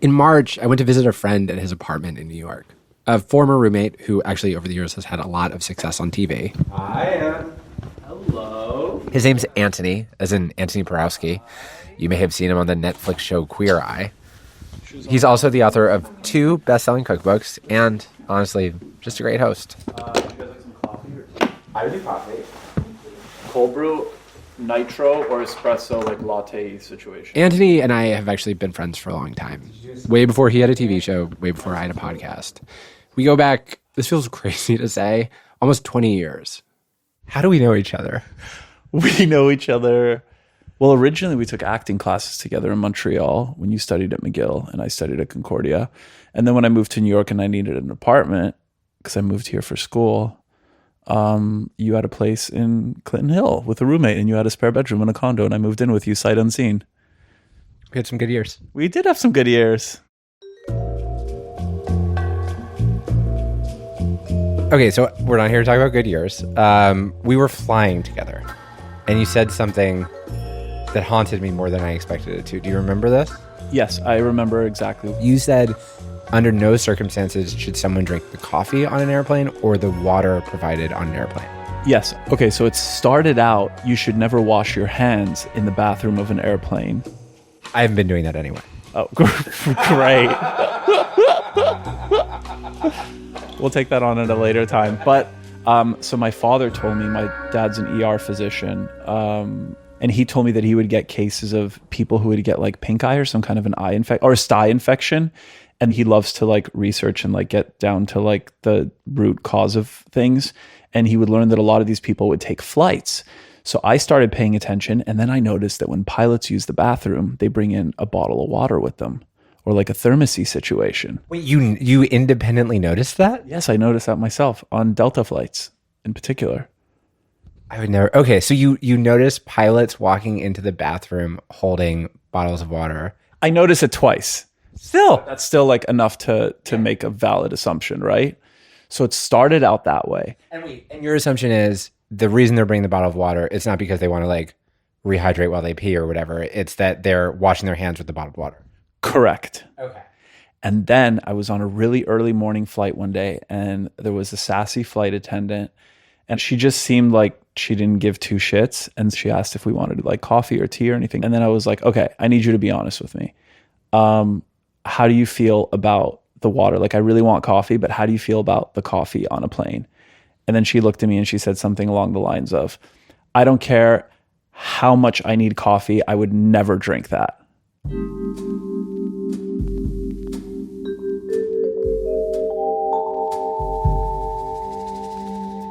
In March, I went to visit a friend at his apartment in New York, a former roommate who actually over the years has had a lot of success on TV. Hi, Ann. Hello. His name's Antoni, as in Antoni Porowski. You may have seen him on the Netflix show Queer Eye. He's also the author of 2 best-selling cookbooks and, honestly, just a great host. You guys like some coffee or tea? I would do coffee. Cold brew, nitro, or espresso, like latte situation? Antoni and I have actually been friends for a long time. Way before he had a TV show, way before I had a podcast. We go back, this feels crazy to say, almost 20 years. How do we know each other? We know each other. Well, originally we took acting classes together in Montreal when you studied at McGill and I studied at Concordia. And then when I moved to New York and I needed an apartment because I moved here for school, you had a place in Clinton Hill with a roommate and you had a spare bedroom in a condo and I moved in with you sight unseen. We had some good years. We did have some good years. Okay, so we're not here to talk about good years. We were flying together and you said something that haunted me more than I expected it to. Do you remember this? Yes, I remember exactly. You said, under no circumstances should someone drink the coffee on an airplane or the water provided on an airplane. Yes. Okay, so it started out, you should never wash your hands in the bathroom of an airplane. I haven't been doing that anyway. Oh, great. We'll take that on at a later time. But so my father told me, my dad's an ER physician, and he told me that he would get cases of people who would get like pink eye or some kind of an eye infection or a sty infection. And he loves to like research and like get down to like the root cause of things. And he would learn that a lot of these people would take flights. So I started paying attention. And then I noticed that when pilots use the bathroom, they bring in a bottle of water with them or like a thermosy situation. Wait, you independently noticed that? Yes, I noticed that myself on Delta flights in particular. I would never. Okay, so you noticed pilots walking into the bathroom holding bottles of water. I noticed it twice. Still. That's still like enough to make a valid assumption, right? So it started out that way. And your assumption is the reason they're bringing the bottle of water, it's not because they want to like rehydrate while they pee or whatever. It's that they're washing their hands with the bottled water. Correct. Okay. And then I was on a really early morning flight one day and there was a sassy flight attendant and she just seemed like she didn't give 2 shits. And she asked if we wanted like coffee or tea or anything. And then I was like, okay, I need you to be honest with me. How do you feel about the water? Like, I really want coffee, but how do you feel about the coffee on a plane? And then she looked at me and she said something along the lines of, I don't care how much I need coffee. I would never drink that.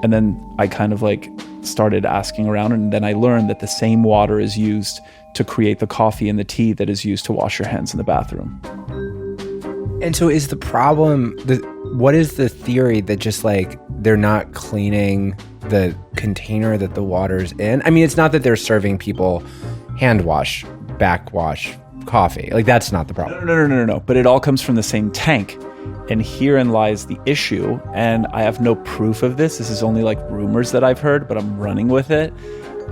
And then I kind of like started asking around, and then I learned that the same water is used to create the coffee and the tea that is used to wash your hands in the bathroom. And so is the problem, what is the theory that just like they're not cleaning the container that the water's in? I mean, it's not that they're serving people hand wash, backwash coffee. Like, that's not the problem. No. But it all comes from the same tank. And herein lies the issue. And I have no proof of this. This is only like rumors that I've heard, but I'm running with it.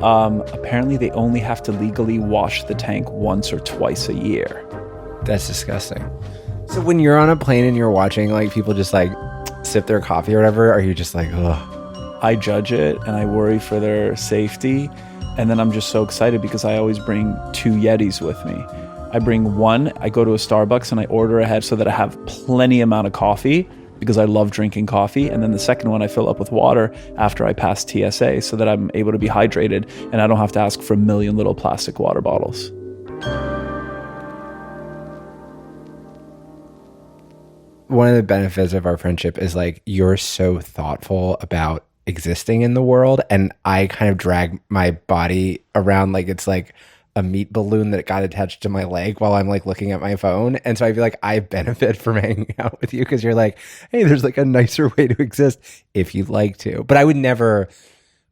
Apparently, they only have to legally wash the tank once or twice a year. That's disgusting. So when you're on a plane and you're watching like people just like sip their coffee or whatever, are you just like, ugh? I judge it and I worry for their safety. And then I'm just so excited because I always bring 2 Yetis with me. I bring one, I go to a Starbucks and I order ahead so that I have plenty amount of coffee because I love drinking coffee. And then the second one I fill up with water after I pass TSA so that I'm able to be hydrated and I don't have to ask for a million little plastic water bottles. One of the benefits of our friendship is like you're so thoughtful about existing in the world, and I kind of drag my body around like it's like a meat balloon that got attached to my leg while I'm like looking at my phone. And so I feel like I benefit from hanging out with you because you're like, hey, there's like a nicer way to exist if you'd like to. But I would never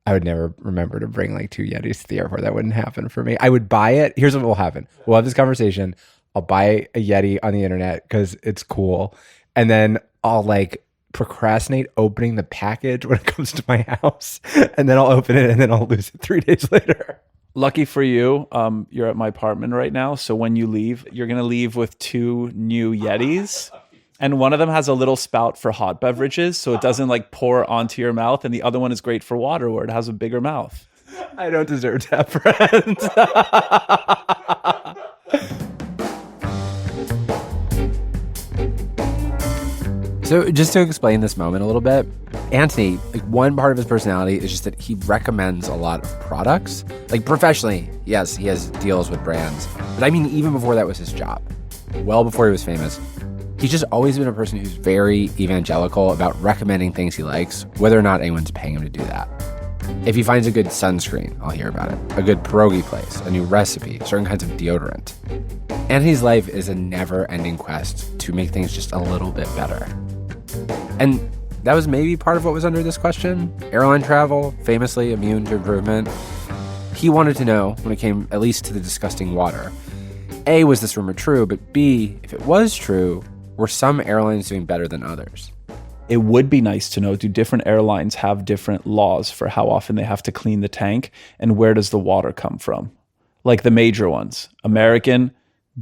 remember to bring like 2 Yetis to the airport. That wouldn't happen for me. I would buy it. Here's what will happen. We'll have this conversation. I'll buy a Yeti on the internet because it's cool. And then I'll like procrastinate opening the package when it comes to my house. And then I'll open it and then I'll lose it 3 days later. Lucky for you, you're at my apartment right now. So when you leave, you're going to leave with 2 new Yetis. And one of them has a little spout for hot beverages, so it doesn't like pour onto your mouth. And the other one is great for water, where it has a bigger mouth. I don't deserve to have friends. So just to explain this moment a little bit, Antoni, like one part of his personality is just that he recommends a lot of products. Like professionally, yes, he has deals with brands. But I mean, even before that was his job, well before he was famous, he's just always been a person who's very evangelical about recommending things he likes, whether or not anyone's paying him to do that. If he finds a good sunscreen, I'll hear about it. A good pierogi place, a new recipe, certain kinds of deodorant. Antoni's life is a never-ending quest to make things just a little bit better. And that was maybe part of what was under this question. Airline travel, famously immune to improvement. He wanted to know, when it came at least to the disgusting water, A, was this rumor true? But B, if it was true, were some airlines doing better than others? It would be nice to know, do different airlines have different laws for how often they have to clean the tank, and where does the water come from? Like the major ones, American,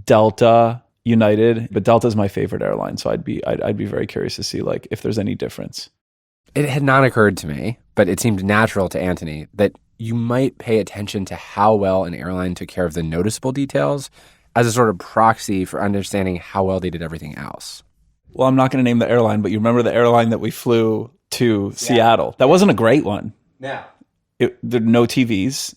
Delta, United, but Delta is my favorite airline, so I'd be very curious to see like if there's any difference. It had not occurred to me, but it seemed natural to Antoni that you might pay attention to how well an airline took care of the noticeable details as a sort of proxy for understanding how well they did everything else. Well, I'm not going to name the airline, but you remember the airline that we flew to Seattle? That wasn't a great one. Yeah. There were no TVs.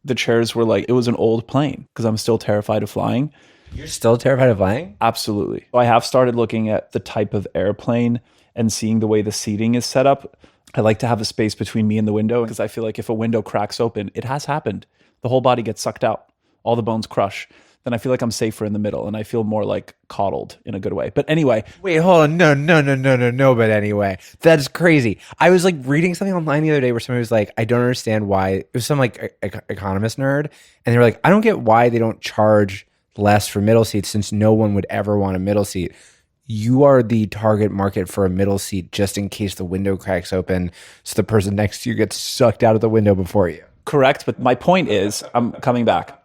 The chairs were like, it was an old plane because I'm still terrified of flying. You're still terrified of flying? Absolutely. I have started looking at the type of airplane and seeing the way the seating is set up. I like to have a space between me and the window because I feel like if a window cracks open, it has happened. The whole body gets sucked out. All the bones crush. Then I feel like I'm safer in the middle and I feel more like coddled in a good way. But anyway. Wait, hold on. No. But anyway, that's crazy. I was like reading something online the other day where somebody was like, I don't understand why. It was some like economist nerd. And they were like, I don't get why they don't charge less for middle seats since no one would ever want a middle seat. You are the target market for a middle seat just in case the window cracks open so the person next to you gets sucked out of the window before you. Correct. But my point is, I'm coming back.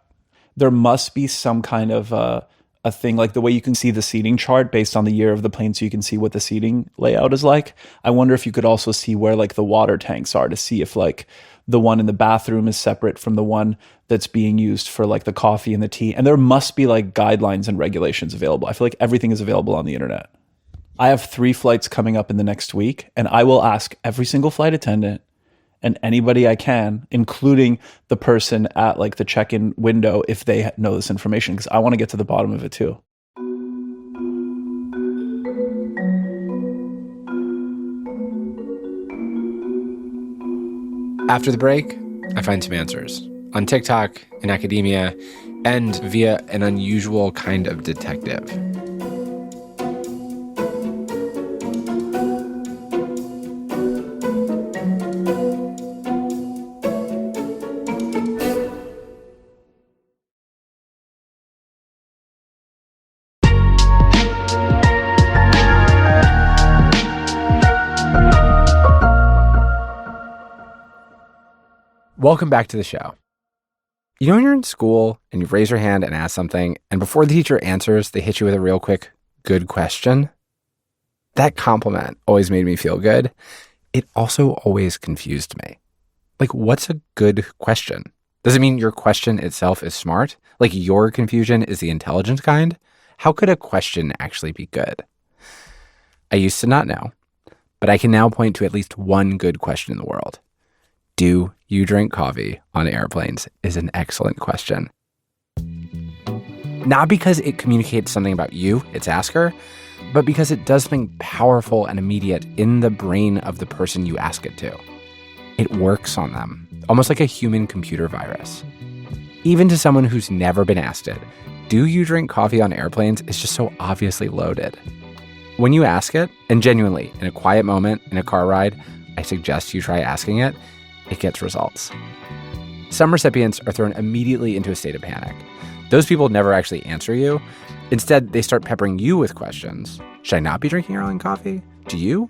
There must be some kind of a thing like the way you can see the seating chart based on the year of the plane so you can see what the seating layout is like. I wonder if you could also see where like the water tanks are to see if like the one in the bathroom is separate from the one that's being used for like the coffee and the tea. And there must be like guidelines and regulations available. I feel like everything is available on the internet. I have 3 flights coming up in the next week, and I will ask every single flight attendant and anybody I can, including the person at like the check-in window, if they know this information, because I want to get to the bottom of it too. After the break, I find some answers on TikTok, in academia, and via an unusual kind of detective. Welcome back to the show. You know when you're in school and you raise your hand and ask something, and before the teacher answers, they hit you with a real quick, good question? That compliment always made me feel good. It also always confused me. Like, what's a good question? Does it mean your question itself is smart? Like your confusion is the intelligent kind? How could a question actually be good? I used to not know, but I can now point to at least one good question in the world. Do you drink coffee on airplanes is an excellent question. Not because it communicates something about you, its asker, but because it does something powerful and immediate in the brain of the person you ask it to. It works on them, almost like a human computer virus. Even to someone who's never been asked it, do you drink coffee on airplanes is just so obviously loaded. When you ask it, and genuinely, in a quiet moment, in a car ride, I suggest you try asking it, it gets results. Some recipients are thrown immediately into a state of panic. Those people never actually answer you. Instead, they start peppering you with questions. Should I not be drinking airline coffee? Do you?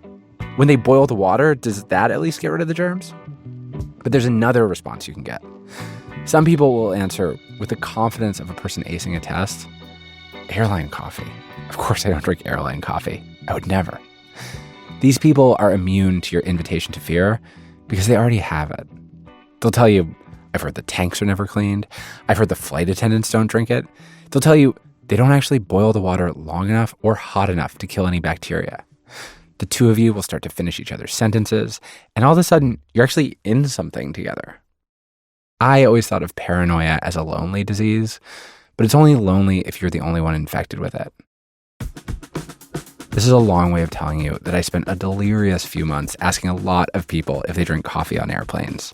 When they boil the water, does that at least get rid of the germs? But there's another response you can get. Some people will answer with the confidence of a person acing a test. Airline coffee. Of course I don't drink airline coffee. I would never. These people are immune to your invitation to fear because they already have it. They'll tell you, I've heard the tanks are never cleaned. I've heard the flight attendants don't drink it. They'll tell you they don't actually boil the water long enough or hot enough to kill any bacteria. The two of you will start to finish each other's sentences, and all of a sudden, you're actually in something together. I always thought of paranoia as a lonely disease, but it's only lonely if you're the only one infected with it. This is a long way of telling you that I spent a delirious few months asking a lot of people if they drink coffee on airplanes,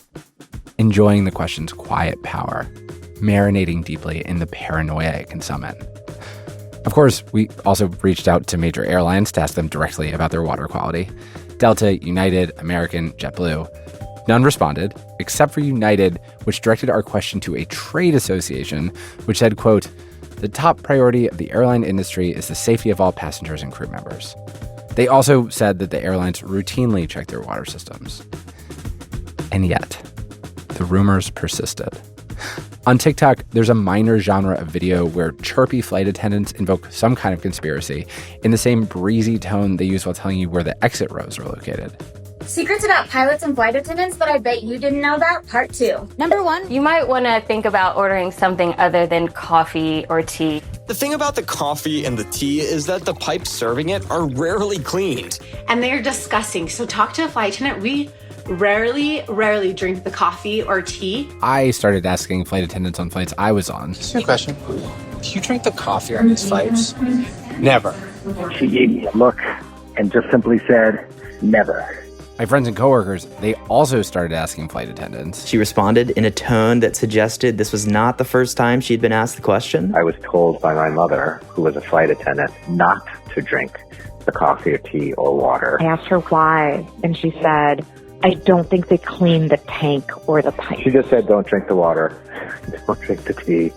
enjoying the question's quiet power, marinating deeply in the paranoia it can summon. Of course, we also reached out to major airlines to ask them directly about their water quality. Delta, United, American, JetBlue. None responded, except for United, which directed our question to a trade association, which said, quote, "The top priority of the airline industry is the safety of all passengers and crew members." They also said that the airlines routinely check their water systems. And yet, the rumors persisted. On TikTok, there's a minor genre of video where chirpy flight attendants invoke some kind of conspiracy in the same breezy tone they use while telling you where the exit rows are located. Secrets about pilots and flight attendants that I bet you didn't know about, part 2. Number 1. You might want to think about ordering something other than coffee or tea. The thing about the coffee and the tea is that the pipes serving it are rarely cleaned. And they're disgusting. So talk to a flight attendant. We rarely drink the coffee or tea. I started asking flight attendants on flights I was on. Just a question. Do you drink the coffee on these flights? Never. She gave me a look and just simply said, never. My friends and coworkers, they also started asking flight attendants. She responded in a tone that suggested this was not the first time she'd been asked the question. I was told by my mother, who was a flight attendant, not to drink the coffee or tea or water. I asked her why, and she said, I don't think they clean the tank or the pipe. She just said, don't drink the water, don't drink the tea,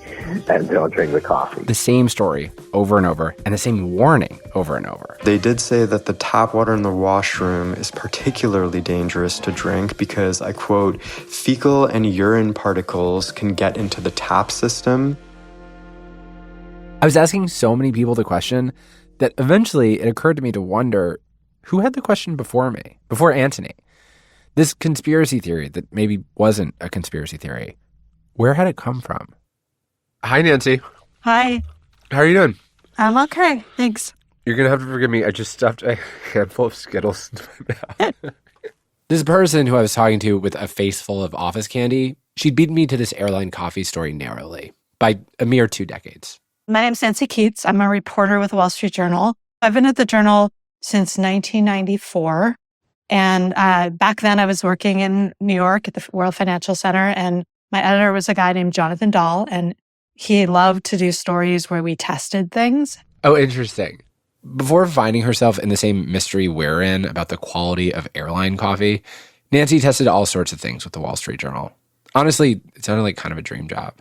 and don't drink the coffee. The same story over and over, and the same warning over and over. They did say that the tap water in the washroom is particularly dangerous to drink because, I quote, fecal and urine particles can get into the tap system. I was asking so many people the question that eventually it occurred to me to wonder who had the question before me, before Antoni. This conspiracy theory that maybe wasn't a conspiracy theory, where had it come from? Hi, Nancy. Hi. How are you doing? I'm okay. Thanks. You're going to have to forgive me. I just stuffed a handful of Skittles into my mouth. This person who I was talking to with a face full of office candy, she'd beaten me to this airline coffee story narrowly by a mere 2 decades. My name's Nancy Keats. I'm a reporter with the Wall Street Journal. I've been at the Journal since 1994. And back then I was working in New York at the World Financial Center, and my editor was a guy named Jonathan Dahl, and he loved to do stories where we tested things. Oh, interesting. Before finding herself in the same mystery we're in about the quality of airline coffee, Nancy tested all sorts of things with the Wall Street Journal. Honestly, it sounded like kind of a dream job.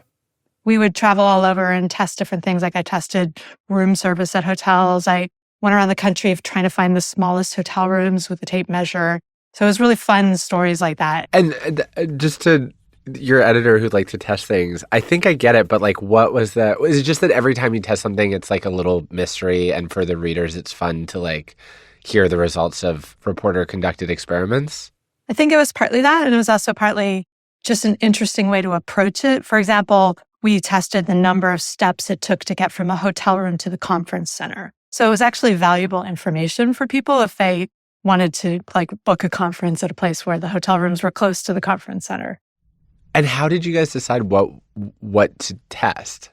We would travel all over and test different things. Like I tested room service at hotels. I went around the country of trying to find the smallest hotel rooms with a tape measure. So it was really fun stories like that. And just to your editor who'd like to test things, I think I get it, but like what was the, is it just that every time you test something, it's like a little mystery, and for the readers, it's fun to like hear the results of reporter conducted experiments? I think it was partly that, and it was also partly just an interesting way to approach it. For example, we tested the number of steps it took to get from a hotel room to the conference center. So it was actually valuable information for people if they wanted to like book a conference at a place where the hotel rooms were close to the conference center. And how did you guys decide what to test?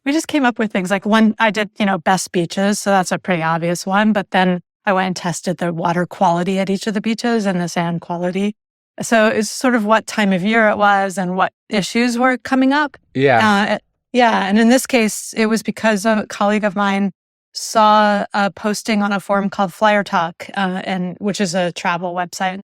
We just came up with things like one, I did, best beaches. So that's a pretty obvious one. But then I went and tested the water quality at each of the beaches and the sand quality. So it's sort of what time of year it was and what issues were coming up. Yeah. And in this case, it was because a colleague of mine saw a posting on a forum called Flyer Talk, which is a travel website.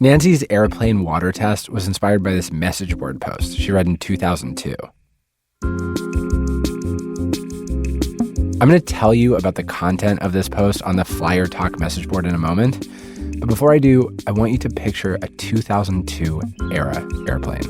Nancy's airplane water test was inspired by this message board post she read in 2002. I'm going to tell you about the content of this post on the Flyer Talk message board in a moment. But before I do, I want you to picture a 2002 era airplane.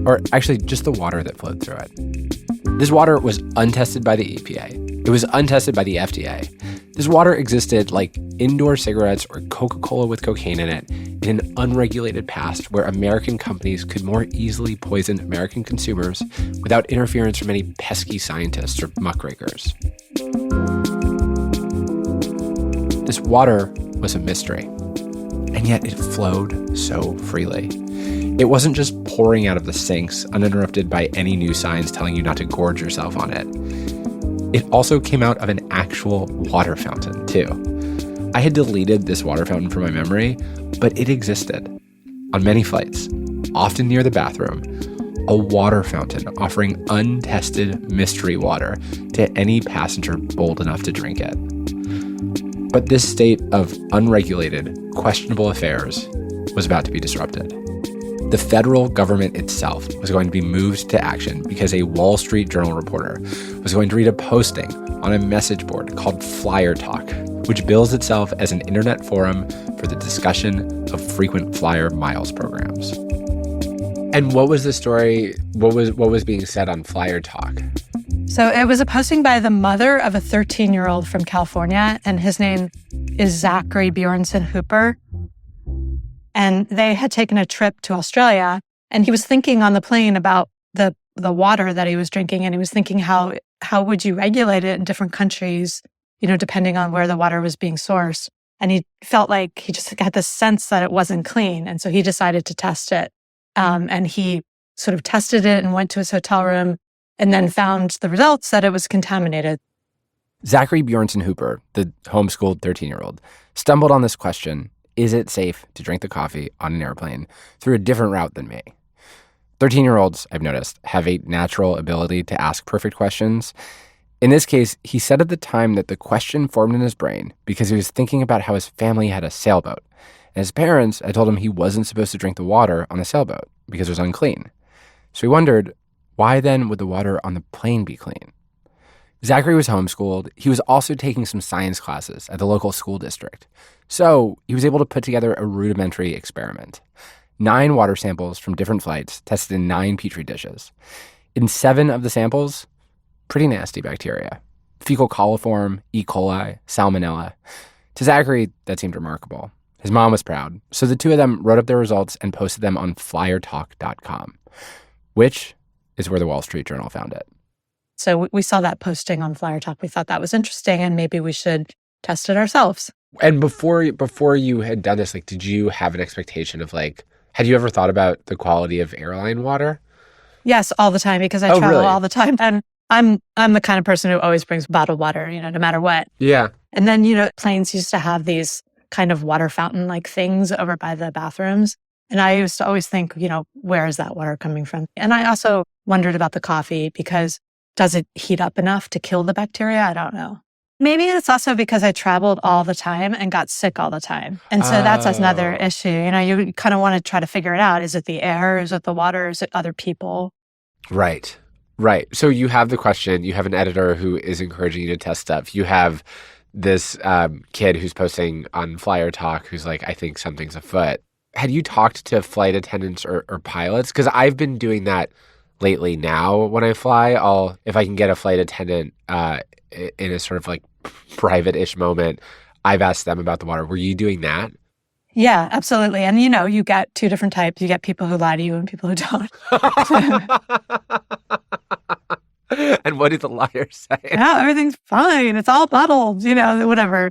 Or actually, just the water that flowed through it. This water was untested by the EPA. It was untested by the FDA. This water existed like indoor cigarettes or Coca-Cola with cocaine in it in an unregulated past where American companies could more easily poison American consumers without interference from any pesky scientists or muckrakers. This water was a mystery, and yet it flowed so freely. It wasn't just pouring out of the sinks, uninterrupted by any new signs telling you not to gorge yourself on it. It also came out of an actual water fountain, too. I had deleted this water fountain from my memory, but it existed. On many flights, often near the bathroom, a water fountain offering untested mystery water to any passenger bold enough to drink it. But this state of unregulated, questionable affairs was about to be disrupted. The federal government itself was going to be moved to action because a Wall Street Journal reporter was going to read a posting on a message board called Flyer Talk, which bills itself as an internet forum for the discussion of frequent flyer miles programs. And what was the story? What was being said on Flyer Talk? So it was a posting by the mother of a 13-year-old from California, and his name is Zachary Bjornson Hooper. And they had taken a trip to Australia, and he was thinking on the plane about the water that he was drinking, and he was thinking how would you regulate it in different countries, depending on where the water was being sourced. And he felt like he just had this sense that it wasn't clean, and so he decided to test it. And he sort of tested it and went to his hotel room and then found the results that it was contaminated. Zachary Bjornson Hooper, the homeschooled 13-year-old, stumbled on this question, is it safe to drink the coffee on an airplane, through a different route than me. 13-year-olds, I've noticed, have a natural ability to ask perfect questions. In this case, he said at the time that the question formed in his brain because he was thinking about how his family had a sailboat. And his parents had told him he wasn't supposed to drink the water on the sailboat because it was unclean. So he wondered, why then would the water on the plane be clean? Zachary was homeschooled. He was also taking some science classes at the local school district. So he was able to put together a rudimentary experiment. 9 water samples from different flights tested in 9 petri dishes. In 7 of the samples, pretty nasty bacteria. Fecal coliform, E. coli, salmonella. To Zachary, that seemed remarkable. His mom was proud. So the two of them wrote up their results and posted them on flyertalk.com, which is where the Wall Street Journal found it. So we saw that posting on Flyer Talk. We thought that was interesting, and maybe we should test it ourselves. And before you had done this, did you have an expectation of had you ever thought about the quality of airline water? Yes, all the time, because I travel all the time. And I'm the kind of person who always brings bottled water, no matter what. Yeah. And then, planes used to have these kind of water fountain-like things over by the bathrooms. And I used to always think, where is that water coming from? And I also wondered about the coffee because does it heat up enough to kill the bacteria? I don't know. Maybe it's also because I traveled all the time and got sick all the time. And so that's another issue. You kind of want to try to figure it out. Is it the air? Is it the water? Is it other people? Right. So you have the question. You have an editor who is encouraging you to test stuff. You have this kid who's posting on Flyer Talk who's like, I think something's afoot. Had you talked to flight attendants or pilots? Because I've been doing that lately now when I fly. If I can get a flight attendant in a sort of private-ish moment, I've asked them about the water. Were you doing that? Yeah, absolutely. And you get 2 different types. You get people who lie to you and people who don't. And what did the liar say? Yeah, everything's fine. It's all bottled, whatever.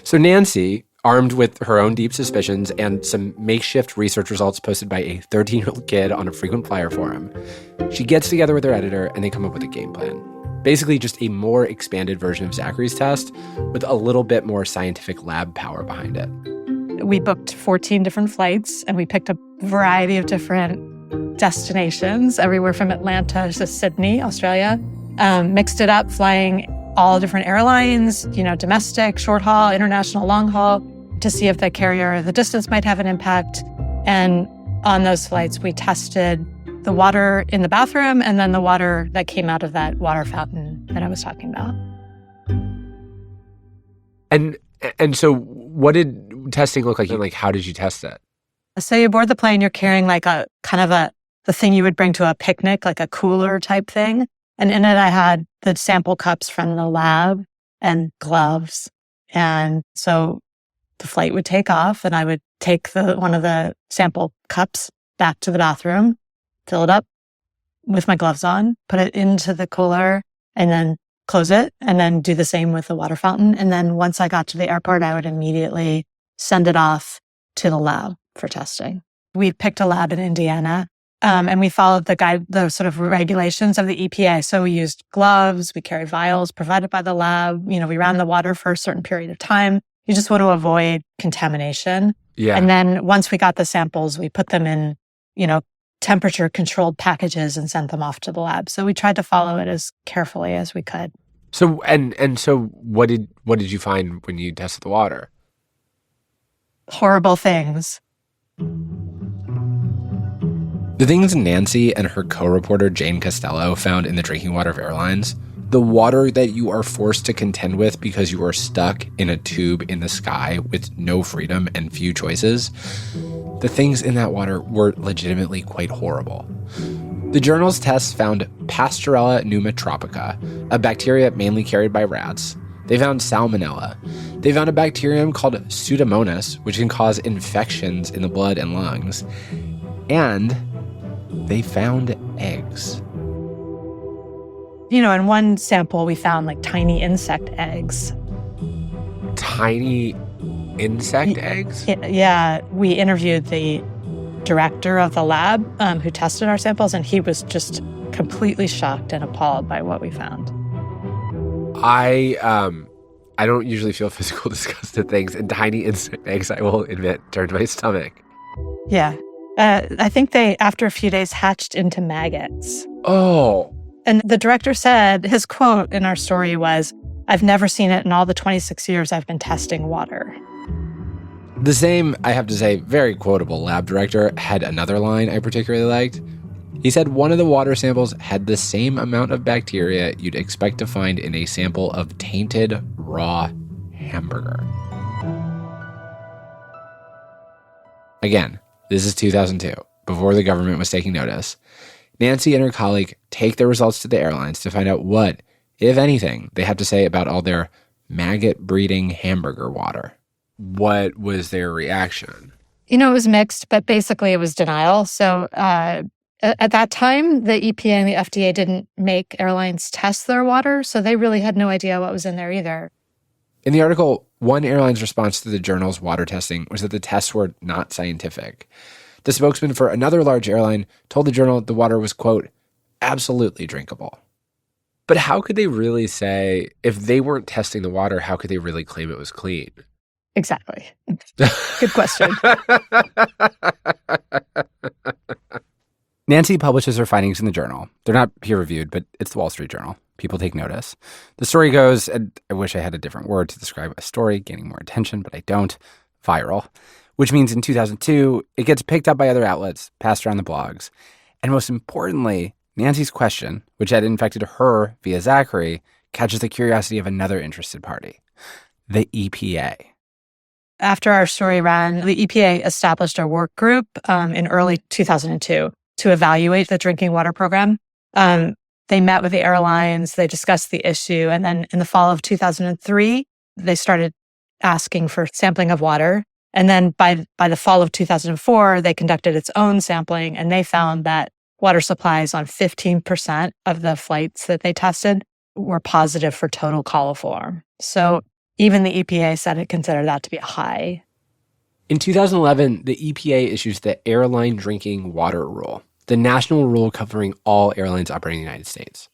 So Nancy, armed with her own deep suspicions and some makeshift research results posted by a 13-year-old kid on a frequent flyer forum, she gets together with her editor and they come up with a game plan. Basically just a more expanded version of Zachary's test with a little bit more scientific lab power behind it. We booked 14 different flights and we picked a variety of different destinations, everywhere from Atlanta to Sydney, Australia. Mixed it up, flying all different airlines, domestic, short haul, international, long haul, to see if the carrier, the distance might have an impact. And on those flights, we tested the water in the bathroom and then the water that came out of that water fountain that I was talking about. And so what did testing look like? Like, how did you test it? So you board the plane, you're carrying like a kind of the thing you would bring to a picnic, like a cooler type thing. And in it, I had the sample cups from the lab and gloves. And so the flight would take off and I would take one of the sample cups back to the bathroom, fill it up with my gloves on, put it into the cooler, and then close it, and then do the same with the water fountain. And then once I got to the airport, I would immediately send it off to the lab for testing. We picked a lab in Indiana, and we followed the sort of regulations of the EPA. So we used gloves, we carried vials provided by the lab. We ran the water for a certain period of time. You just want to avoid contamination. Yeah. And then once we got the samples, we put them in, temperature controlled packages and sent them off to the lab. So we tried to follow it as carefully as we could. So so what did you find when you tested the water? Horrible things. The things Nancy and her co-reporter Jane Costello found in the drinking water of airlines, the water that you are forced to contend with because you are stuck in a tube in the sky with no freedom and few choices, the things in that water were legitimately quite horrible. The journal's tests found Pasteurella pneumotropica, a bacteria mainly carried by rats. They found salmonella. They found a bacterium called Pseudomonas, which can cause infections in the blood and lungs. And they found eggs. In one sample, we found like tiny insect eggs. Tiny insect eggs? Yeah. We interviewed the director of the lab who tested our samples, and he was just completely shocked and appalled by what we found. I don't usually feel physical disgust at things, and tiny insect eggs, I will admit, turned my stomach. Yeah. I think they, after a few days, hatched into maggots. Oh. And the director said, his quote in our story was, "I've never seen it in all the 26 years I've been testing water." The same, I have to say, very quotable lab director had another line I particularly liked. He said one of the water samples had the same amount of bacteria you'd expect to find in a sample of tainted raw hamburger. Again, this is 2002, before the government was taking notice. Nancy and her colleague take the results to the airlines to find out what, if anything, they have to say about all their maggot-breeding hamburger water. What was their reaction? It was mixed, but basically it was denial. So at that time, the EPA and the FDA didn't make airlines test their water, so they really had no idea what was in there either. In the article, one airline's response to the journal's water testing was that the tests were not scientific. The spokesman for another large airline told the journal the water was, quote, absolutely drinkable. But how could they really say, if they weren't testing the water, how could they really claim it was clean? Exactly. Good question. Nancy publishes her findings in the journal. They're not peer-reviewed, but it's the Wall Street Journal. People take notice. The story goes, and I wish I had a different word to describe a story gaining more attention, but I don't, viral. Which means in 2002, it gets picked up by other outlets, passed around the blogs. And most importantly, Nancy's question, which had infected her via Zachary, catches the curiosity of another interested party, the EPA. After our story ran, the EPA established a work group in early 2002 to evaluate the drinking water program. They met with the airlines, they discussed the issue, and then in the fall of 2003, they started asking for sampling of water. And then by the fall of 2004, they conducted its own sampling, and they found that water supplies on 15% of the flights that they tested were positive for total coliform. So even the EPA said it considered that to be a high. In 2011, the EPA issues the Airline Drinking Water Rule, the national rule covering all airlines operating in the United States.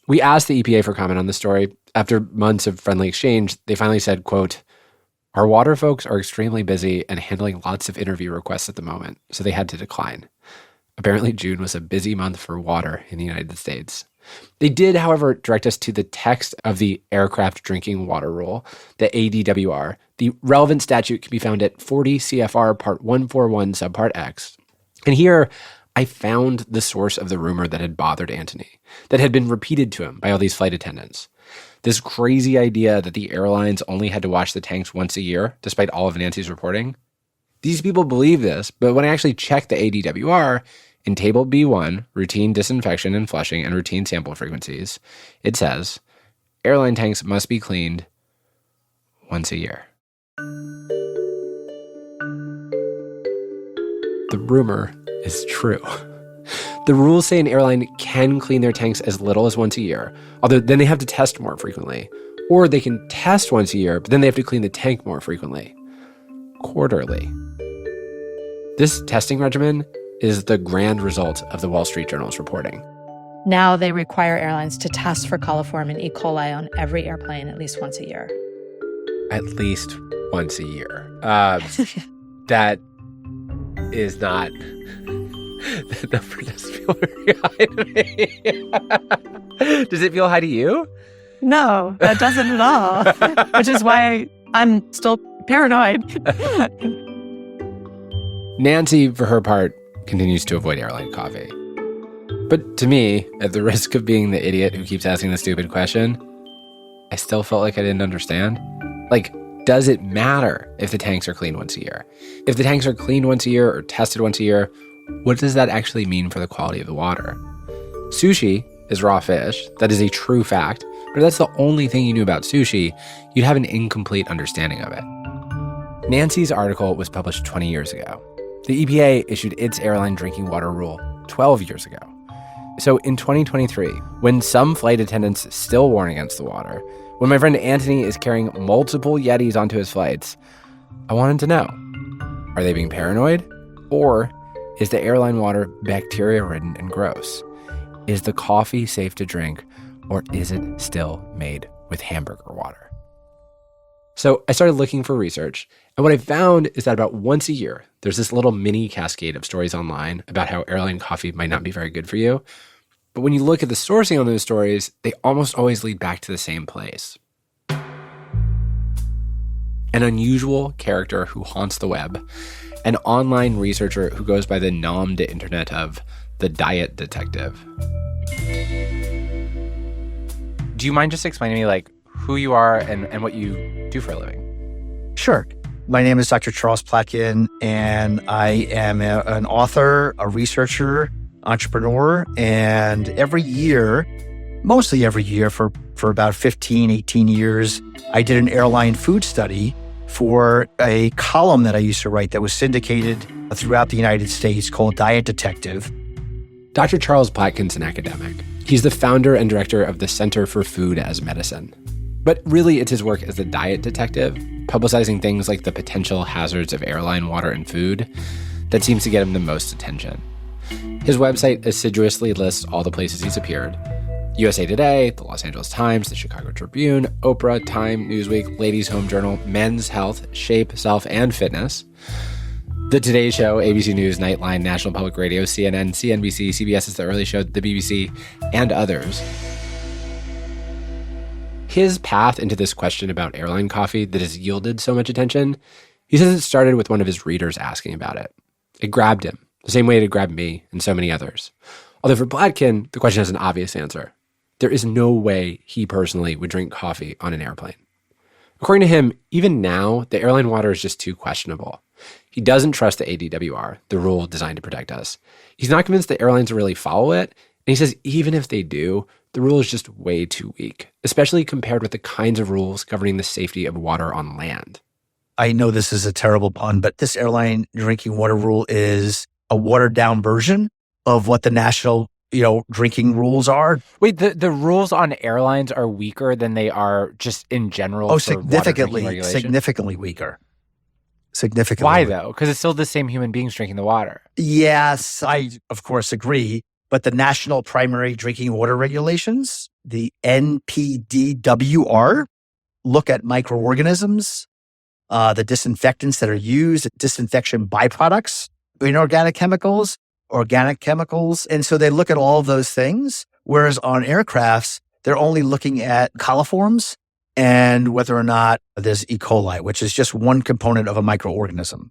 We asked the EPA for comment on the story. After months of friendly exchange, they finally said, quote, our water folks are extremely busy and handling lots of interview requests at the moment, so they had to decline. Apparently, June was a busy month for water in the United States. They did, however, direct us to the text of the Aircraft Drinking Water Rule, the ADWR. The relevant statute can be found at 40 CFR Part 141 Subpart X. And here, I found the source of the rumor that had bothered Antoni, that had been repeated to him by all these flight attendants. This crazy idea that the airlines only had to wash the tanks once a year, despite all of Nancy's reporting. These people believe this, but when I actually checked the ADWR, in Table B1, routine disinfection and flushing and routine sample frequencies, it says, airline tanks must be cleaned once a year. The rumor is true. The rules say an airline can clean their tanks as little as once a year, although then they have to test more frequently. Or they can test once a year, but then they have to clean the tank more frequently. Quarterly. This testing regimen is the grand result of the Wall Street Journal's reporting. Now they require airlines to test for coliform and E. coli on every airplane at least once a year. At least once a year. That is not... The number doesn't feel very high to me. Does it feel high to you? No, that doesn't at all, which is why I'm still paranoid. Nancy, for her part, continues to avoid airline coffee. But to me, at the risk of being the idiot who keeps asking the stupid question, I still felt like I didn't understand. Like, does it matter if the tanks are cleaned once a year? If the tanks are cleaned once a year or tested once a year, what does that actually mean for the quality of the water? Sushi is raw fish. That is a true fact. But if that's the only thing you knew about sushi, you'd have an incomplete understanding of it. Nancy's article was published 20 years ago. The EPA issued its airline drinking water rule 12 years ago. So in 2023, when some flight attendants still warn against the water, when my friend Antoni is carrying multiple Yetis onto his flights, I wanted to know, are they being paranoid? Or is the airline water bacteria-ridden and gross? Is the coffee safe to drink, or is it still made with hamburger water? So I started looking for research, and what I found is that about once a year, there's this little mini cascade of stories online about how airline coffee might not be very good for you. But when you look at the sourcing on those stories, they almost always lead back to the same place. An unusual character who haunts the web, an online researcher who goes by the nom de internet of the diet detective. Do you mind just explaining to me, like, who you are and what you do for a living? Sure. My name is Dr. Charles Platkin, and I am an author, a researcher, entrepreneur, and every year, mostly every year for about 15, 18 years, I did an airline food study for a column that I used to write that was syndicated throughout the United States called Diet Detective. Dr. Charles Platkin's an academic. He's the founder and director of the Center for Food as Medicine. But really, it's his work as the diet detective, publicizing things like the potential hazards of airline water and food, that seems to get him the most attention. His website assiduously lists all the places he's appeared. USA Today, the Los Angeles Times, the Chicago Tribune, Oprah, Time, Newsweek, Ladies' Home Journal, Men's Health, Shape, Self, and Fitness. The Today Show, ABC News, Nightline, National Public Radio, CNN, CNBC, CBS's The Early Show, the BBC, and others. His path into this question about airline coffee that has yielded so much attention, he says it started with one of his readers asking about it. It grabbed him, the same way it had grabbed me and so many others. Although for Platkin, the question has an obvious answer. There is no way he personally would drink coffee on an airplane. According to him, even now, the airline water is just too questionable. He doesn't trust the ADWR, the rule designed to protect us. He's not convinced the airlines really follow it, and he says even if they do, the rule is just way too weak, especially compared with the kinds of rules governing the safety of water on land. I know this is a terrible pun, but this airline drinking water rule is a watered-down version of what the national drinking rules are. Wait, the rules on airlines are weaker than they are just in general? Oh, for significantly weaker. Significantly. Why, though? Because it's still the same human beings drinking the water. Yes, I, of course, agree. But the National Primary Drinking Water Regulations, the NPDWR, look at microorganisms, the disinfectants that are used, disinfection byproducts, inorganic chemicals, organic chemicals. And so they look at all of those things, whereas on aircrafts, they're only looking at coliforms and whether or not there's E. coli, which is just one component of a microorganism.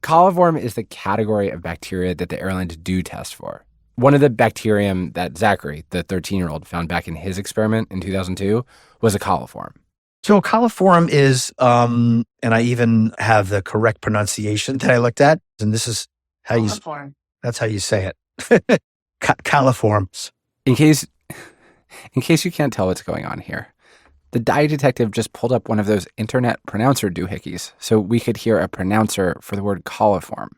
Coliform is the category of bacteria that the airlines do test for. One of the bacterium that Zachary, the 13-year-old, found back in his experiment in 2002 was a coliform. So coliform is, and I even have the correct pronunciation that I looked at, and this is how that's how you say it. Coliforms. In case you can't tell what's going on here, the dye detective just pulled up one of those internet pronouncer doohickeys so we could hear a pronouncer for the word coliform.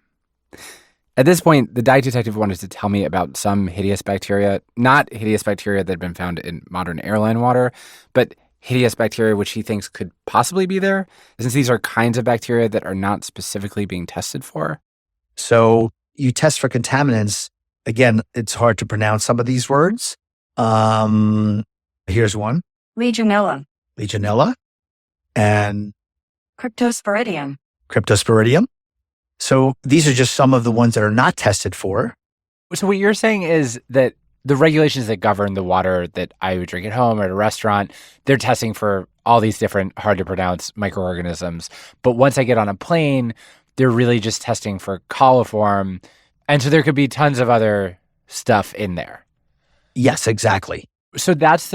At this point, the dye detective wanted to tell me about some hideous bacteria, not hideous bacteria that had been found in modern airline water, but hideous bacteria which he thinks could possibly be there, since these are kinds of bacteria that are not specifically being tested for. So you test for contaminants. Again, it's hard to pronounce some of these words. Here's one. Legionella. And Cryptosporidium. So these are just some of the ones that are not tested for. So what you're saying is that the regulations that govern the water that I would drink at home or at a restaurant, they're testing for all these different hard to pronounce microorganisms. But once I get on a plane, they're really just testing for coliform. And so there could be tons of other stuff in there. Yes, exactly. So if that's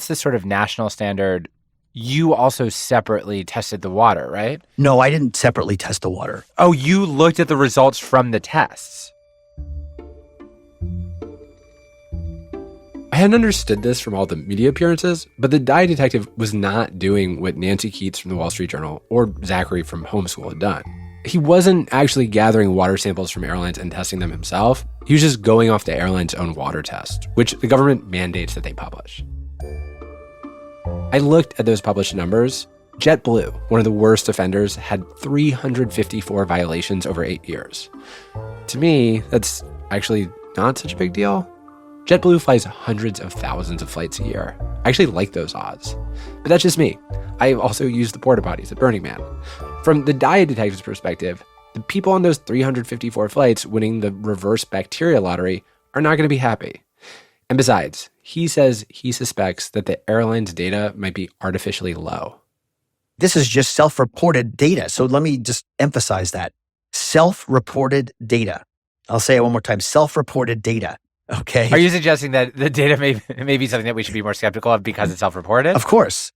the sort of national standard, you also separately tested the water, right? No, I didn't separately test the water. Oh, you looked at the results from the tests. I hadn't understood this from all the media appearances, but the dye detective was not doing what Nancy Keats from the Wall Street Journal or Zachary from Homeschool had done. He wasn't actually gathering water samples from airlines and testing them himself. He was just going off the airline's own water test, which the government mandates that they publish. I looked at those published numbers. JetBlue, one of the worst offenders, had 354 violations over 8 years. To me, that's actually not such a big deal. JetBlue flies hundreds of thousands of flights a year. I actually like those odds. But that's just me. I also use the porta potties at Burning Man. From the dye detective's perspective, the people on those 354 flights winning the reverse bacteria lottery are not going to be happy. And besides, he says he suspects that the airline's data might be artificially low. This is just self-reported data. So let me just emphasize that. Self-reported data. I'll say it one more time. Self-reported data. Okay. Are you suggesting that the data may be something that we should be more skeptical of because it's self-reported? Of course.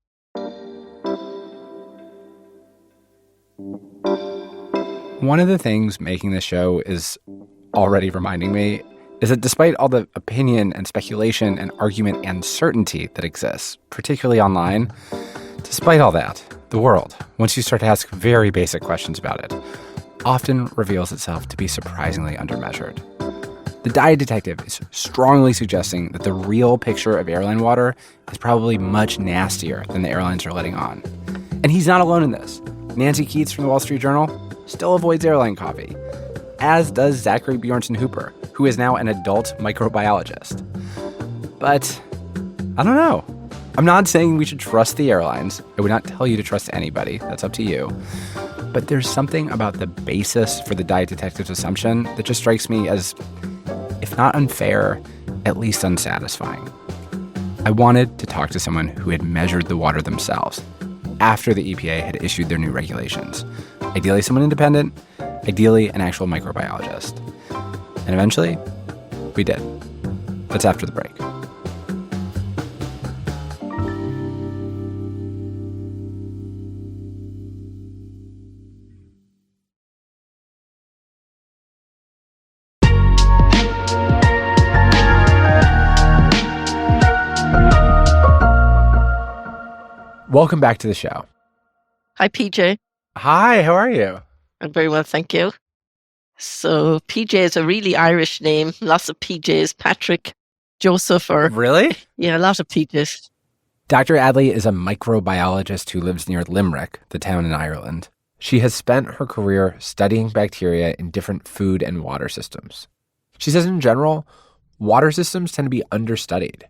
One of the things making this show is already reminding me is that despite all the opinion and speculation and argument and certainty that exists, particularly online, despite all that, the world, once you start to ask very basic questions about it, often reveals itself to be surprisingly undermeasured. The dye detective is strongly suggesting that the real picture of airline water is probably much nastier than the airlines are letting on. And he's not alone in this. Nancy Keats from the Wall Street Journal still avoids airline coffee, as does Zachary Bjornson Hooper, who is now an adult microbiologist. But I don't know. I'm not saying we should trust the airlines. I would not tell you to trust anybody. That's up to you. But there's something about the basis for the dye detective's assumption that just strikes me as, if not unfair, at least unsatisfying. I wanted to talk to someone who had measured the water themselves after the EPA had issued their new regulations. Ideally someone independent, ideally an actual microbiologist. And eventually, we did. That's after the break. Welcome back to the show. Hi, PJ. Hi, how are you? I'm very well, thank you. So PJ is a really Irish name. Lots of PJs, Patrick, Joseph, or... Really? Yeah, a lot of PJs. Dr. Adley is a microbiologist who lives near Limerick, the town in Ireland. She has spent her career studying bacteria in different food and water systems. She says in general, water systems tend to be understudied.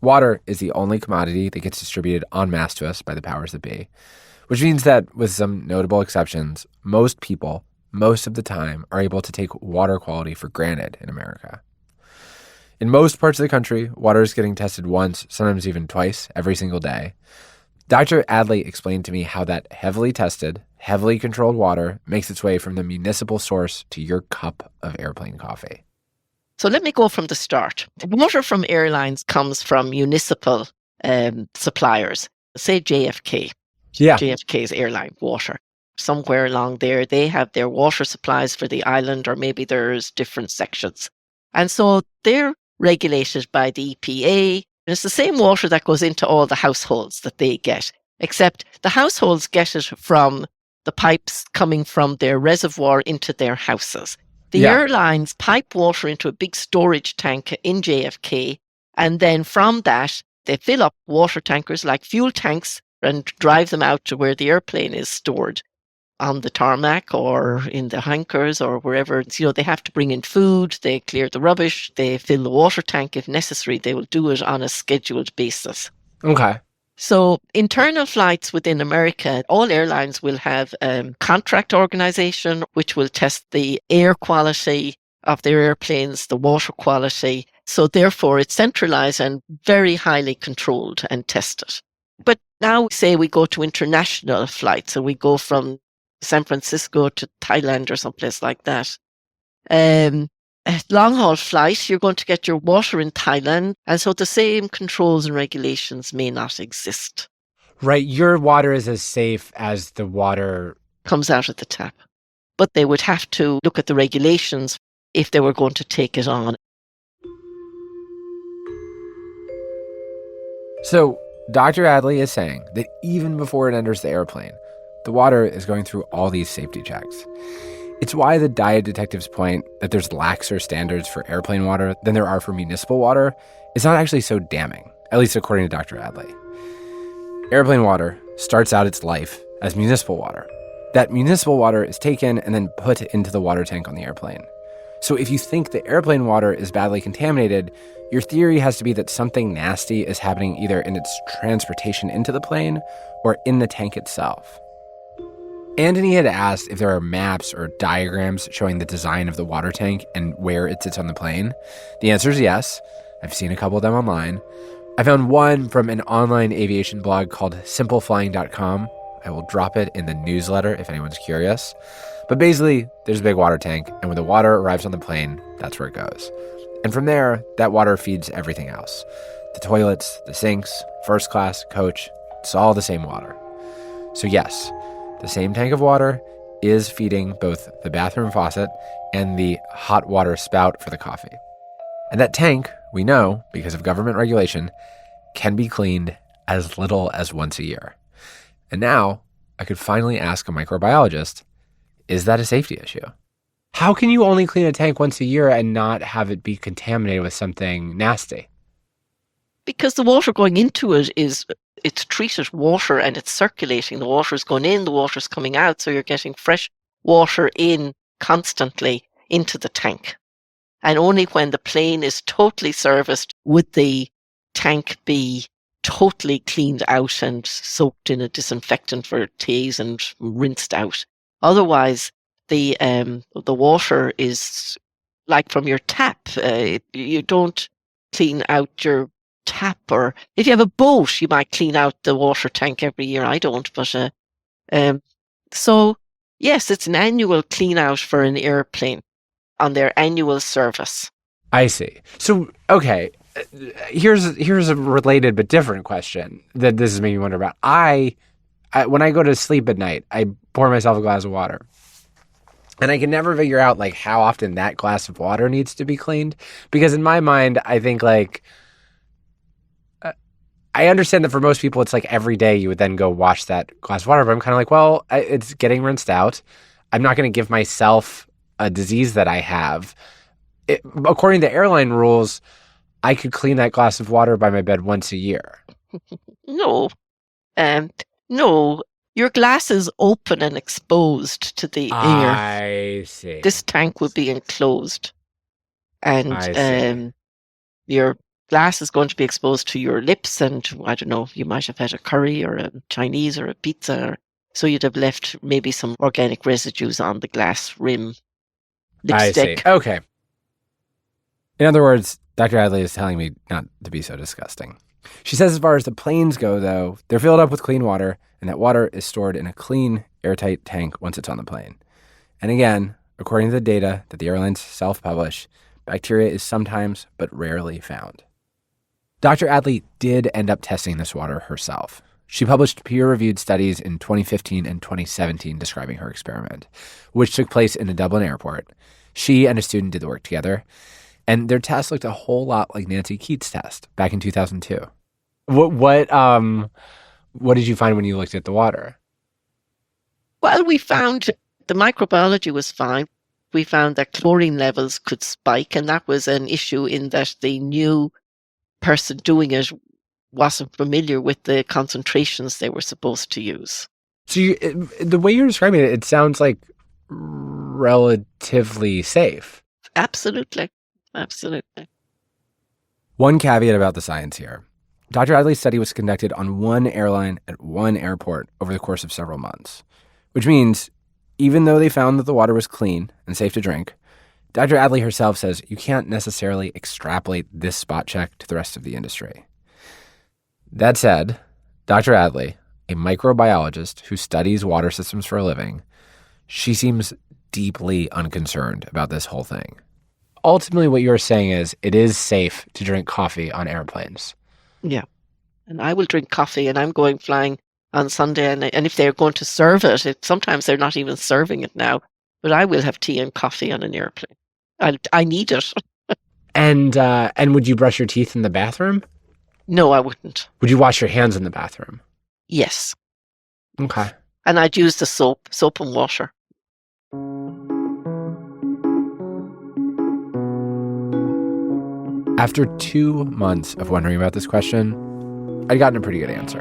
Water is the only commodity that gets distributed en masse to us by the powers that be, which means that, with some notable exceptions, most people, most of the time, are able to take water quality for granted in America. In most parts of the country, water is getting tested once, sometimes even twice, every single day. Dr. Adley explained to me how that heavily tested, heavily controlled water makes its way from the municipal source to your cup of airplane coffee. So let me go from the start. Water from airlines comes from municipal suppliers, say JFK. Yeah. JFK's airline water. Somewhere along there, they have their water supplies for the island, or maybe there's different sections. And so they're regulated by the EPA. And it's the same water that goes into all the households that they get, except the households get it from the pipes coming from their reservoir into their houses. The airlines pipe water into a big storage tank in JFK, and then from that, they fill up water tankers like fuel tanks and drive them out to where the airplane is stored, on the tarmac or in the hangars or wherever. They have to bring in food, they clear the rubbish, they fill the water tank if necessary. They will do it on a scheduled basis. Okay. So internal flights within America, all airlines will have a contract organization which will test the air quality of their airplanes, the water quality. So therefore it's centralized and very highly controlled and tested. But now say we go to international flights, so we go from San Francisco to Thailand or someplace like that. A long-haul flight, you're going to get your water in Thailand, and so the same controls and regulations may not exist. Right, your water is as safe as the water comes out of the tap. But they would have to look at the regulations if they were going to take it on. So Dr. Adley is saying that even before it enters the airplane, the water is going through all these safety checks. It's why the diet detectives point that there's laxer standards for airplane water than there are for municipal water is not actually so damning, at least according to Dr. Adley. Airplane water starts out its life as municipal water. That municipal water is taken and then put into the water tank on the airplane. So if you think the airplane water is badly contaminated, your theory has to be that something nasty is happening either in its transportation into the plane or in the tank itself. Antoni had asked if there are maps or diagrams showing the design of the water tank and where it sits on the plane. The answer is yes. I've seen a couple of them online. I found one from an online aviation blog called simpleflying.com. I will drop it in the newsletter if anyone's curious. But basically, there's a big water tank, and when the water arrives on the plane, that's where it goes. And from there, that water feeds everything else. The toilets, the sinks, first class, coach, it's all the same water. So yes, the same tank of water is feeding both the bathroom faucet and the hot water spout for the coffee. And that tank, we know, because of government regulation, can be cleaned as little as once a year. And now I could finally ask a microbiologist, is that a safety issue? How can you only clean a tank once a year and not have it be contaminated with something nasty? Because the water going into it it's treated water and it's circulating. The water is going in, the water is coming out, so you're getting fresh water in constantly into the tank. And only when the plane is totally serviced would the tank be totally cleaned out and soaked in a disinfectant for days and rinsed out. Otherwise, the water is like from your tap. You don't clean out your tap, or if you have a boat, you might clean out the water tank every year. I don't, but so yes, it's an annual clean out for an airplane on their annual service. I see. So okay, here's a related but different question that this is making me wonder about. I when I go to sleep at night, I pour myself a glass of water. And I can never figure out like how often that glass of water needs to be cleaned, because in my mind, I think like I understand that for most people, it's like every day you would then go wash that glass of water. But I'm kind of like, well, it's getting rinsed out. I'm not going to give myself a disease that I have. According to airline rules, I could clean that glass of water by my bed once a year. No. No. Your glass is open and exposed to the air. I see. This tank would be enclosed. And your glass is going to be exposed to your lips, and I don't know, you might have had a curry or a Chinese or a pizza, so you'd have left maybe some organic residues on the glass rim. Lipstick. I see. Okay. In other words, Dr. Adley is telling me not to be so disgusting. She says as far as the planes go, though, they're filled up with clean water, and that water is stored in a clean, airtight tank once it's on the plane. And again, according to the data that the airlines self-publish, bacteria is sometimes but rarely found. Dr. Adley did end up testing this water herself. She published peer-reviewed studies in 2015 and 2017 describing her experiment, which took place in the Dublin airport. She and a student did the work together, and their test looked a whole lot like Nancy Keats' test back in 2002. What did you find when you looked at the water? Well, we found the microbiology was fine. We found that chlorine levels could spike, and that was an issue in that the new person doing it wasn't familiar with the concentrations they were supposed to use. So the way you're describing it, it sounds like relatively safe. Absolutely. Absolutely. One caveat about the science here. Dr. Adley's study was conducted on one airline at one airport over the course of several months, which means even though they found that the water was clean and safe to drink, Dr. Adley herself says you can't necessarily extrapolate this spot check to the rest of the industry. That said, Dr. Adley, a microbiologist who studies water systems for a living, she seems deeply unconcerned about this whole thing. Ultimately, what you're saying is it is safe to drink coffee on airplanes. Yeah. And I will drink coffee, and I'm going flying on Sunday. And if they're going to serve it, sometimes they're not even serving it now. But I will have tea and coffee on an airplane. I need it. And would you brush your teeth in the bathroom? No, I wouldn't. Would you wash your hands in the bathroom? Yes. Okay. And I'd use the soap and water. After 2 months of wondering about this question, I'd gotten a pretty good answer.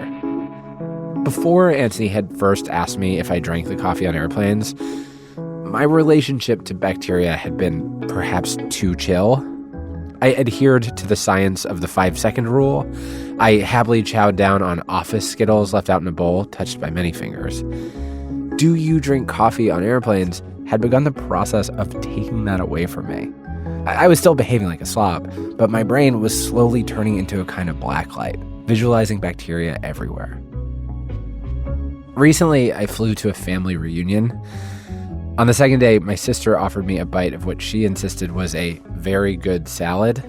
Before Antoni had first asked me if I drank the coffee on airplanes, my relationship to bacteria had been perhaps too chill. I adhered to the science of the 5-second rule. I happily chowed down on office Skittles left out in a bowl, touched by many fingers. Do you drink coffee on airplanes had begun the process of taking that away from me. I was still behaving like a slob, but my brain was slowly turning into a kind of black light, visualizing bacteria everywhere. Recently, I flew to a family reunion. On the second day, my sister offered me a bite of what she insisted was a very good salad.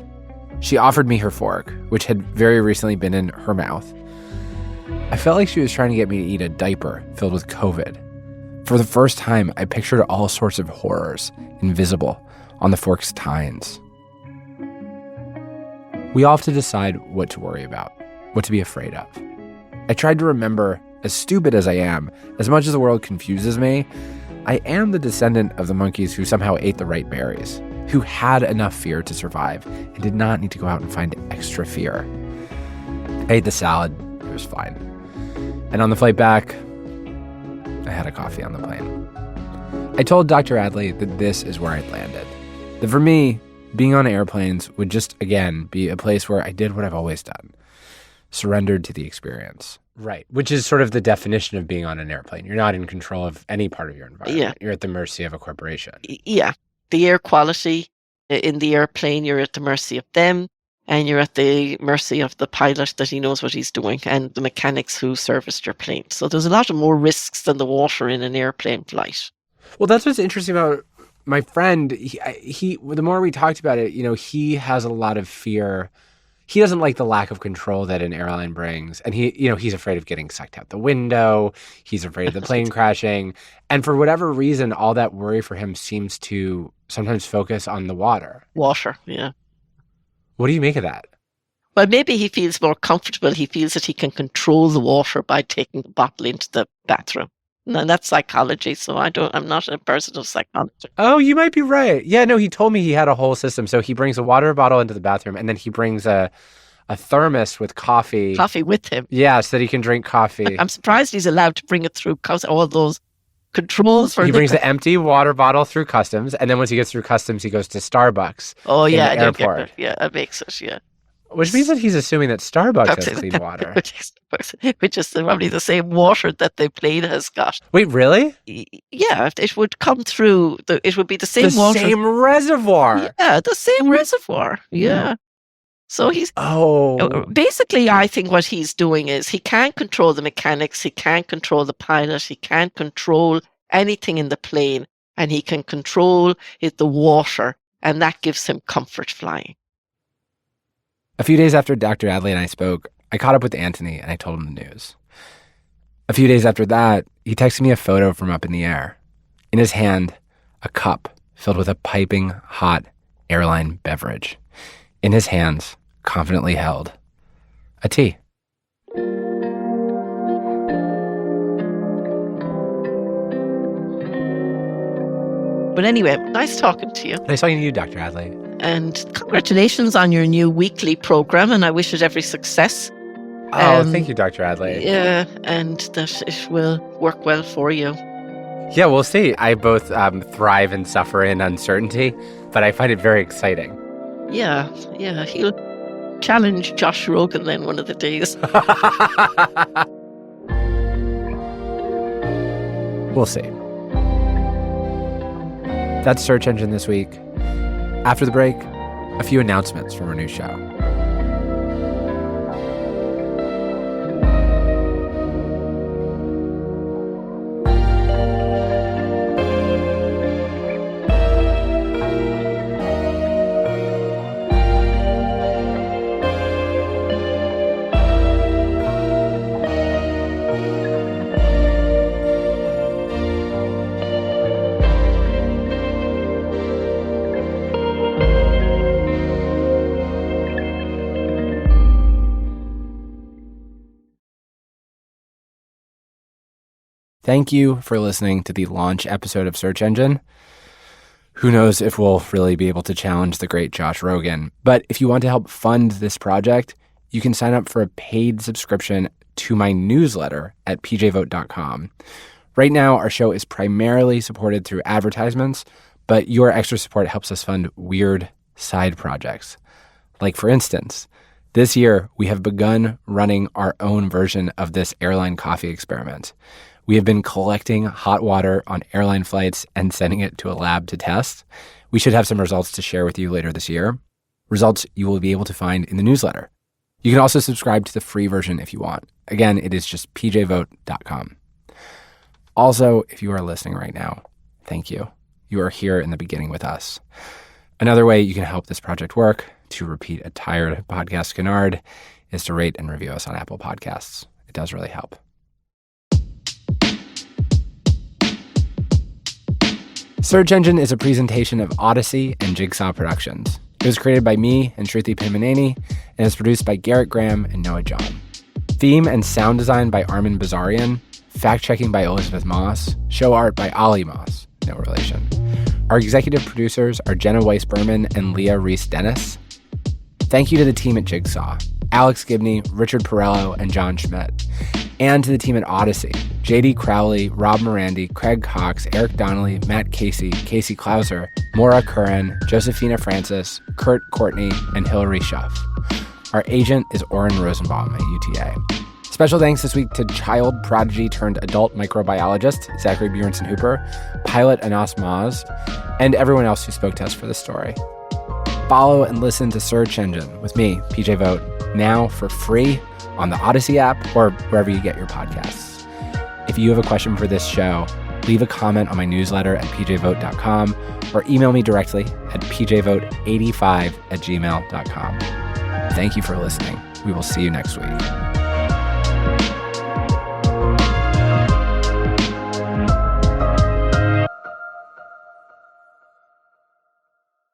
She offered me her fork, which had very recently been in her mouth. I felt like she was trying to get me to eat a diaper filled with COVID. For the first time, I pictured all sorts of horrors, invisible, on the fork's tines. We all have to decide what to worry about, what to be afraid of. I tried to remember, as stupid as I am, as much as the world confuses me, I am the descendant of the monkeys who somehow ate the right berries, who had enough fear to survive and did not need to go out and find extra fear. I ate the salad. It was fine. And on the flight back, I had a coffee on the plane. I told Dr. Adley that this is where I'd landed. That for me, being on airplanes would just, again, be a place where I did what I've always done. Surrendered to the experience. Right, which is sort of the definition of being on an airplane. You're not in control of any part of your environment. Yeah. You're at the mercy of a corporation. Yeah. The air quality in the airplane, you're at the mercy of them, and you're at the mercy of the pilot that he knows what he's doing, and the mechanics who serviced your plane. So there's a lot of more risks than the water in an airplane flight. Well, that's what's interesting about my friend. He the more we talked about it, he has a lot of fear. He doesn't like the lack of control that an airline brings. And he's afraid of getting sucked out the window. He's afraid of the plane crashing. And for whatever reason, all that worry for him seems to sometimes focus on the water. Water, yeah. What do you make of that? Well, maybe he feels more comfortable. He feels that he can control the water by taking the bottle into the bathroom. And that's psychology, so I'm not a person of psychology. Oh, you might be right. Yeah, no, he told me he had a whole system. So he brings a water bottle into the bathroom, and then he brings a thermos with coffee. Coffee with him. Yeah, so that he can drink coffee. I'm surprised he's allowed to bring it through all those controls. He brings the empty water bottle through customs, and then once he gets through customs, he goes to Starbucks. Oh, yeah. In the airport. Yeah, that makes it, yeah. Which means that he's assuming that Starbucks has clean water. Which is probably the same water that the plane has got. Wait, really? Yeah, it would come through. It would be the same water. The same reservoir. Yeah, the same reservoir. Yeah. So basically, I think what he's doing is he can't control the mechanics, he can't control the pilot, he can't control anything in the plane, and he can control the water, and that gives him comfort flying. A few days after Dr. Adley and I spoke, I caught up with Antoni and I told him the news. A few days after that, he texted me a photo from up in the air. In his hand, a cup filled with a piping hot airline beverage. In his hands, confidently held, a tea. But anyway, nice talking to you. Nice talking to you, Dr. Adley. And congratulations on your new weekly program, and I wish it every success. Thank you, Dr. Adley. Yeah, and that it will work well for you. Yeah, we'll see. I both thrive and suffer in uncertainty, but I find it very exciting. Yeah, he'll challenge Josh Rogan then one of the days. We'll see. That's Search Engine this week. After the break, a few announcements from our new show. Thank you for listening to the launch episode of Search Engine. Who knows if we'll really be able to challenge the great Josh Rogan. But if you want to help fund this project, you can sign up for a paid subscription to my newsletter at pjvote.com. Right now, our show is primarily supported through advertisements, but your extra support helps us fund weird side projects. Like, for instance, this year, we have begun running our own version of this airline coffee experiment. We have been collecting hot water on airline flights and sending it to a lab to test. We should have some results to share with you later this year. Results you will be able to find in the newsletter. You can also subscribe to the free version if you want. Again, it is just pjvote.com. Also, if you are listening right now, thank you. You are here in the beginning with us. Another way you can help this project work, to repeat a tired podcast canard, is to rate and review us on Apple Podcasts. It does really help. Search Engine is a presentation of Odyssey and Jigsaw Productions. It was created by me and Shruti Pinmaneni and is produced by Garrett Graham and Noah John. Theme and sound design by Armin Bazarian. Fact-checking by Elizabeth Moss. Show art by Ollie Moss. No relation. Our executive producers are Jenna Weiss-Berman and Leah Reese-Dennis. Thank you to the team at Jigsaw. Alex Gibney, Richard Perello, and John Schmidt. And to the team at Odyssey, JD Crowley, Rob Morandi, Craig Cox, Eric Donnelly, Matt Casey, Casey Klauser, Maura Curran, Josephina Francis, Kurt Courtney, and Hillary Schuff. Our agent is Oren Rosenbaum at UTA. Special thanks this week to child prodigy turned adult microbiologist Zachary Bjornson Hooper, pilot Anas Maz, and everyone else who spoke to us for this story. Follow and listen to Search Engine with me, PJ Vote, now for free on the Odyssey app or wherever you get your podcasts. If you have a question for this show, leave a comment on my newsletter at pjvote.com or email me directly at pjvote85@gmail.com. Thank you for listening. We will see you next week.